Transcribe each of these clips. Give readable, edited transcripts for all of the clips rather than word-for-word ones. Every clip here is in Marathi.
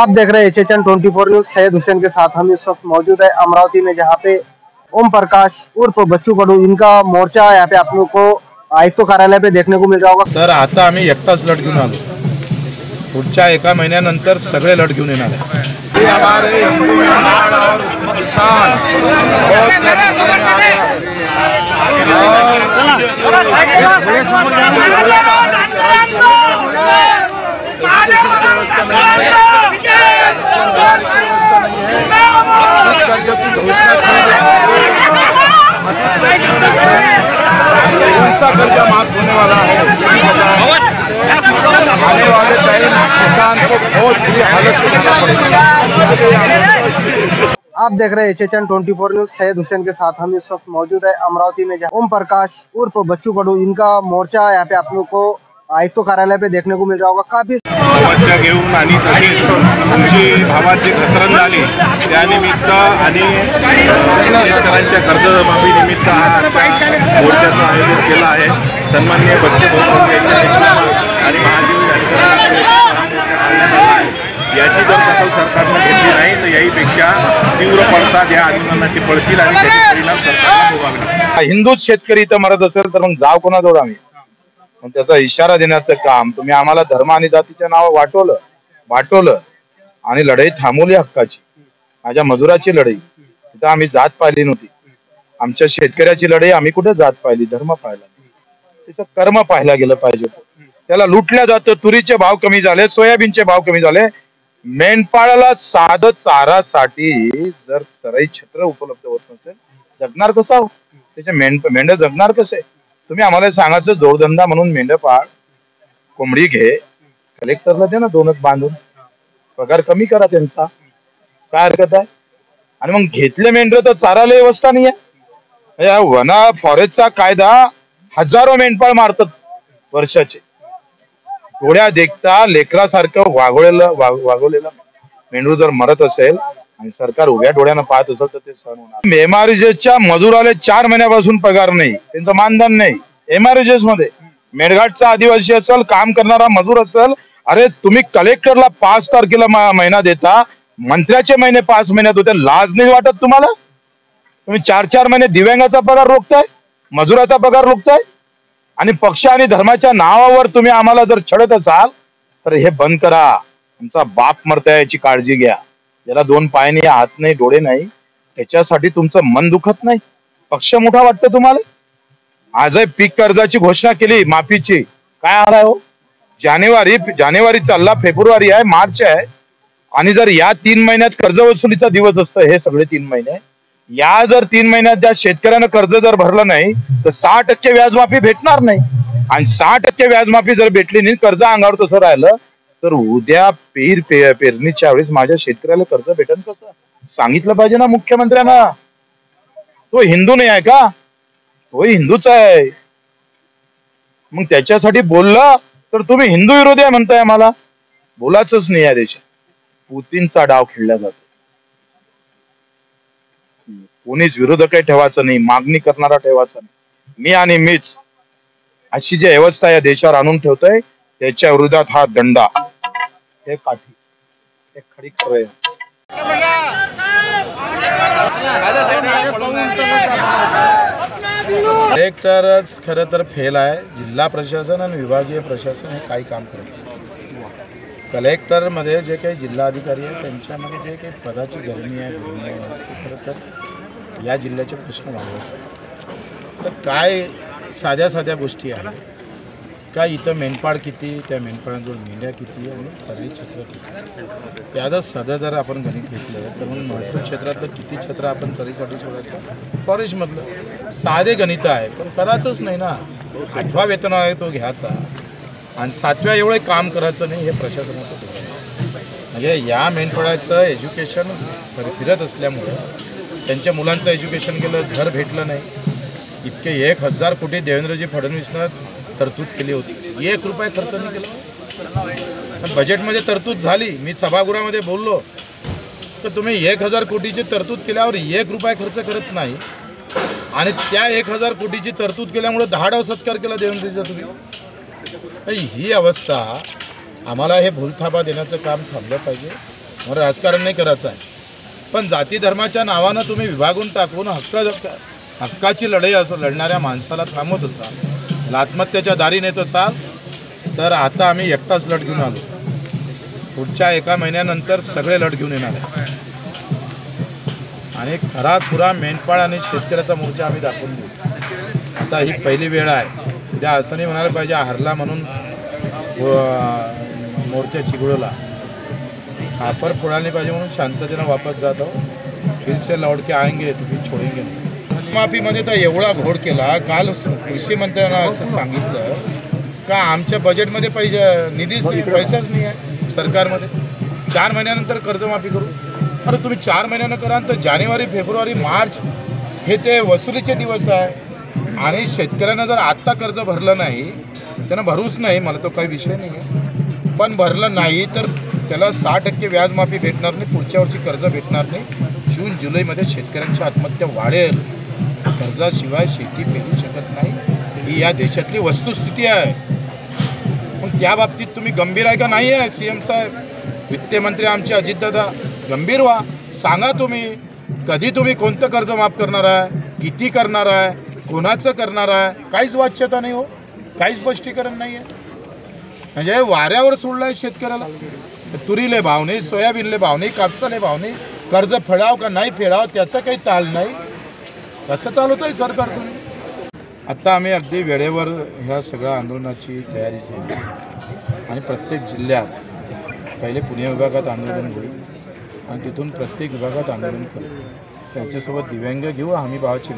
आप देख रहे हैं चेचन 24 न्यूज। सैयद हुसैन के साथ हम इस वक्त मौजूद है अमरावती में, जहां पे ओम प्रकाश उर्फ बच्चू कडू इनका मोर्चा यहाँ पे आप लोग को आयुक्त कार्यालय पे देखने को मिल रहा होगा। तर आता आम्ही एकटाच लढ घेऊन आलो, पुढच्या एका महिन्यानंतर सगळे लढ घेऊन येणार आहे। हमारे हिंदू मेहमान और किसान कर्जा माफ होने वाला है। आने वाले टाइम किसान को बहुत बुरी हालत में जाना पड़ेगा। आप देख रहे हैं चेचन 24 न्यूज। सैयद हुसैन के साथ हम इस वक्त मौजूद है अमरावती में, जहां ओम प्रकाश उर्फ बच्चू कडू इनका मोर्चा यहाँ पे आप लोग को आयुक्त कार्यालय पे देखने को मिल रहा होगा। काफी समस्या घेऊन आणि तसेच आमची भावाची घसरण झाली त्यानिमित्त आणि शेतकऱ्यांच्या कर्जमाफी निमित्त हा मोर्चाचं आयोजन केलं आहे। सन्माननीय बच्चू आणि महादेव याची जर दखल सरकारने घेतली नाही तर याहीपेक्षा तीव्र पडसाद या आंदोलनाची पडतील आणि त्याचे परिणाम सरकारला भोगावे लागतील। हिंदूच शेतकरी तर मरत असेल तर मग जाव कोणाजवळ आम्ही, मग त्याचा इशारा देण्याचं काम तुम्ही आम्हाला धर्म आणि जातीच्या नाव वाटवलं आणि लढाई थांबवली हक्काची। माझ्या मजुराची लढाई तिथं आम्ही जात पाहिली नव्हती, आमच्या शेतकऱ्याची लढाई आम्ही कुठे जात पाहिली, धर्म पाहिला, त्याचं कर्म पाहिला गेलं पाहिजे। त्याला लुटल्या जातं, तुरीचे भाव कमी झाले, सोयाबीनचे भाव कमी झाले, मेंढपाळाला साधं चारासाठी जर चराई क्षेत्र उपलब्ध होत नसेल जगणार कसा, त्याचे मेंढ जगणार कसे? तुम्ही आम्हाला सांगायचं जोडधंदा म्हणून मेंढपाळ कोंबडी घे, कलेक्टरला दे ना दोनच बांधून, पगार कमी करा त्यांचा, काय हरकत आहे? आणि मग घेतले मेंढर तर चाराला व्यवस्था नाही आहे। या वना फॉरेस्टचा कायदा हजारो मेंढपाळ मारतात वर्षाचे, डोळ्या देखता लेकरासारखं वागवलेलं मेंढरू जर मरत असेल आणि सरकार उभ्या डोळ्यानं पाहत असेल तर ते सहन होणार। एमआरजेसच्या मजुराले 4 महिन्यापासून पगार नाही, त्यांचं मानधन नाही। एमआरजेस मध्ये मेळघाटचा आदिवासी असेल, काम करणारा मजूर असेल, अरे तुम्ही कलेक्टरला 5 तारखेला महिना देता, मंत्र्याचे महिने 5 महिन्यात होते, लाज नाही वाटत तुम्हाला? तुम्ही 4-4 महिने दिव्यांगाचा पगार रोखताय, मजुराचा पगार रोखताय आणि पक्ष आणि धर्माच्या नावावर तुम्ही आम्हाला जर छळत असाल तर हे बंद करा। आमचा बाप मरताय याची काळजी घ्या। ज्याला 2 पाय नाही, हात नाही, डोळे नाही, त्याच्यासाठी तुमचं मन दुखत नाही? पक्ष मोठा वाटतं तुम्हाला? आजही पीक कर्जाची घोषणा केली, माफीची, काय आलाय हो? जानेवारी चालला, फेब्रुवारी आहे, मार्च आहे, आणि जर या 3 महिन्यात कर्ज वसुलीचा दिवस असतं, हे सगळे 3 महिने, या जर 3 महिन्यात ज्या शेतकऱ्यानं कर्ज जर भरलं नाही तर 6% व्याजमाफी भेटणार नाही, आणि 6% व्याजमाफी जर भेटली नाही, कर्ज अंगावर तसं राहिलं तर उद्या पेरणीच्या वेळेस माझ्या शेतकऱ्याला कर्ज भेटेल कसं? सांगितलं पाहिजे ना मुख्यमंत्र्यांना। तो हिंदू नाही आहे का? तो हिंदूच आहे, मग त्याच्यासाठी बोलला तर तुम्ही हिंदू विरोधी आहे म्हणताय? आम्हाला बोलायचंच नाही या देशात। पुतीनचा डाव खेळला जातो, कोणीच विरोधक ठेवायचं नाही, मागणी करणारा ठेवायचा नाही, मी आणि मीच, अशी जी व्यवस्था या देशावर आणून ठेवतोय त्याच्या विरोधात हा दंडा, हे काठी, हे खडी खरं। कलेक्टरच खरं तर फेल आहे, जिल्हा प्रशासन आणि विभागीय प्रशासन हे काही काम करत नाही। कलेक्टरमध्ये जे काही जिल्हाधिकारी आहे त्यांच्यामध्ये जे काही पदाची गरमी आहे ते खरं तर या जिल्ह्याचे प्रश्न वाढवत। तर काय साध्या गोष्टी आहेत का? इथं मेंढपाळ किती, त्या मेंढपाळांजवळ मेंढ्या किती आणि चराई क्षेत्र किती, याचं साधं जर आपण गणित घेतलं तर मग महसूल क्षेत्रातलं किती क्षेत्र आपण चराईसाठी सोडायचं, फॉरेस्टमधलं, साधे गणित आहे, पण करायचंच नाही ना। 8वा वेतन आहे तो घ्यायचा आणि 7व्या एवढे काम करायचं नाही, हे प्रशासनाचं धोरण आहे। म्हणजे या मेंढपाळाचं एज्युकेशन फिरत असल्यामुळं त्यांच्या मुलांचं एज्युकेशन गेलं, घर भेटलं नाही। इतके 1000 कोटी देवेंद्रजी फडणवीसनं तरतूद केली होती, 1 रुपया खर्च नाही केला, बजेटमध्ये तरतूद झाली। मी सभागृहामध्ये बोललो तर तुम्ही 1000 कोटीची तरतूद केल्यावर 1 रुपया खर्च करत नाही, आणि त्या 1000 कोटीची तरतूद केल्यामुळे 10 डाव सत्कार केला देवेंद्रजीचा तुम्ही। ही अवस्था आम्हाला हे भूलथापा देण्याचं काम थांबलं पाहिजे। मला राजकारण नाही करायचं आहे, पण जाती धर्माच्या नावानं तुम्ही विभागून टाकून हक्काची लढाई असं लढणाऱ्या माणसाला थांबवत असाल, आत्महत्येच्या दारी नेत असाल, तर आता आम्ही एकटाच लढ घेऊन आलो. पुढच्या 1 महिन्यानंतर सगळे लढ घेऊन येणार आहे आणि खरा खुरा मेंढपाळ आणि शेतकऱ्याचा मोर्चा आम्ही दाखवून देऊ. आता ही पहिली वेळ आहे. उद्या असं नाही म्हणायला पाहिजे हरला म्हणून मोर्चा चिघळला. खापर फोडायला पाहिजे म्हणून शांततेनं वापस जात आहो. फिर से लौट के आएंगे तुम्ही छोडेंगे नाही. माफीमध्ये तर एवढा घोड केला. काल कृषी मंत्र्यांना असं सांगितलं का आमच्या बजेटमध्ये निधीच नाही, पैसाच नाही आहे सरकारमध्ये. 4 महिन्यानंतर कर्जमाफी करू. अरे तुम्ही 4 महिन्यानं करा तर जानेवारी, फेब्रुवारी, मार्च हे ते वसुलीचे दिवस आहे आणि शेतकऱ्यांना जर आत्ता कर्ज भरलं नाही, त्यांना भरूच नाही, मला तो काही विषय नाही आहे, पण भरलं नाही तर त्याला 6% व्याजमाफी भेटणार नाही, पुढच्या वर्षी कर्ज भेटणार नाही. जून जुलैमध्ये शेतकऱ्यांची आत्महत्या वाढेल. कर्जाशिवाय शेती पेरू शकत नाही, ही या देशातली वस्तुस्थिती आहे. पण त्या बाबतीत तुम्ही गंभीर आहे का नाही आहे CM साहेब? वित्तमंत्री आमचे अजितदादा गंभीर व्हा. सांगा तुम्ही कधी तुम्ही कोणतं कर्ज माफ करणार आहे, किती करणार आहे, कोणाचं करणार आहे. काहीच वाच्यता नाही हो, काहीच स्पष्टीकरण नाही आहे. म्हणजे वाऱ्यावर सोडलं आहे शेतकऱ्याला. तुरीले भाव नाही, सोयाबीनले भाव नाही, कापसाले भाव नाही, कर्ज फेडाव का नाही फेडाव त्याचं काही ताल नाही. कसं चालवतं आहे सरकार तुम्ही? आत्ता आम्ही अगदी वेळेवर ह्या सगळ्या आंदोलनाची तयारी झाली आणि प्रत्येक जिल्ह्यात पहिले पुणे विभागात आंदोलन होईल आणि तिथून प्रत्येक विभागात आंदोलन करू. त्याच्यासोबत दिव्यांग घेऊ, आम्ही भावाची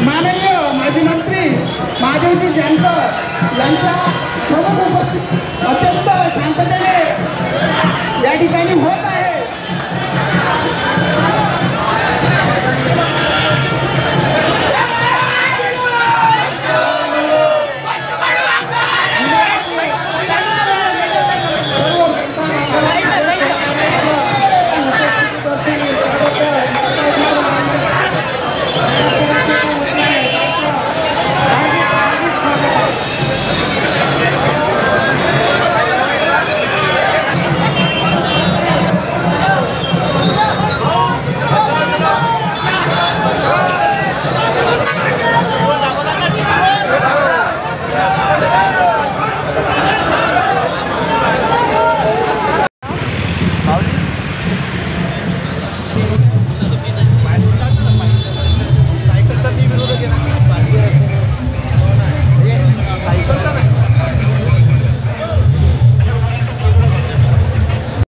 माननीय माजी मंत्री महादेवजी जानकर यांचा